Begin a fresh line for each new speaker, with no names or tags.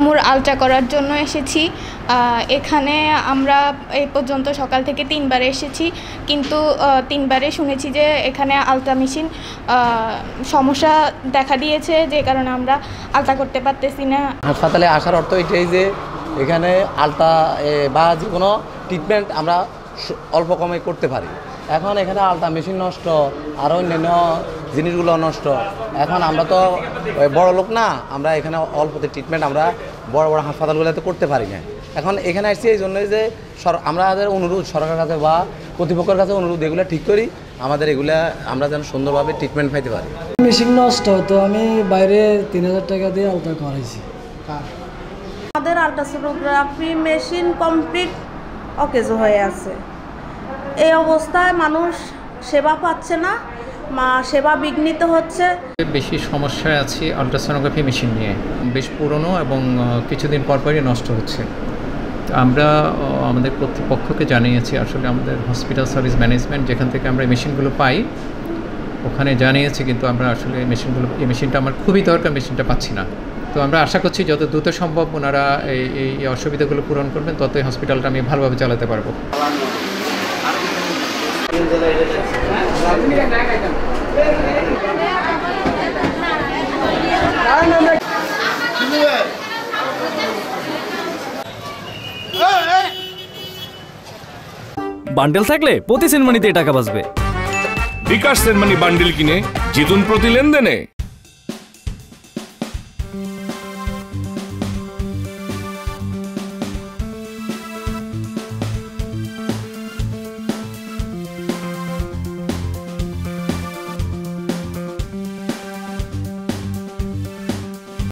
মুর ultra করার জন্য এসেছি। এখানে আমরা এই পর্যন্ত সকাল থেকে 3বার এসেছি, কিন্তু 3বারে শুনেছি যে এখানে আলট্রা মেশিন সমস্যা দেখা দিয়েছে, যে কারণে আমরা আলট্রা করতে পারতেছি না।
হাসপাতালে আসার অর্থ এটাই যে এখানে আলট্রা বা যে কোনো ট্রিটমেন্ট আমরা অল্প কমে করতে পারি। এখন এখানে আলট্রা মেশিন নষ্ট, আর অন্যান্য জিনিসগুলো নষ্ট। এখন আমরা তো বড় লোক না, আমরা এখানে অল্পতে ট্রিটমেন্ট আমরা বড় বড় হাসপাতালগুলোতে করতে পারি না। এখন এখানে আসছি এই জন্যই যে আমাদের অনুরোধ সরকারের কাছে বা কর্তৃপক্ষের কাছে অনুরোধ, এগুলো ঠিক করি, আমাদের এগুলা আমরা যেন সুন্দরভাবে ট্রিটমেন্ট পাইতে পারি।
মেশিন নষ্ট, তো আমি বাইরে 3000 টাকা দিয়ে আলট্রা করাইছি।
আমাদের আলট্রাসোনোগ্রাফি মেশিন কমপ্লিট অকেজো হয়ে আছে। এই অবস্থায় মানুষ সেবা পাচ্ছে না, সেবা বিঘ্নিত হচ্ছে।
বেশি সমস্যায় আছি আলট্রাসোনোগ্রাফি মেশিন নিয়ে, বেশ পুরনো এবং কিছুদিন পরপরই নষ্ট হচ্ছে। আমরা আমাদের কর্তৃপক্ষকে জানিয়েছি, আসলে আমাদের হসপিটাল সার্ভিস ম্যানেজমেন্ট যেখান থেকে আমরা এই মেশিনগুলো পাই ওখানে জানিয়েছি, কিন্তু আমরা আসলে এই মেশিনটা আমার খুবই দরকার, মেশিনটা পাচ্ছি না। তো আমরা আশা করছি যত দ্রুত সম্ভব ওনারা এই অসুবিধাগুলো পূরণ করবেন, ততই হসপিটালটা আমি ভালোভাবে চালাতে পারবো।
বান্ডেল থাকলে প্রতি সেনমানিতে টাকা বাঁচবে।
বিকাশ সেনমানি বান্ডেল কিনে জিতুন প্রতি লেনদেনে।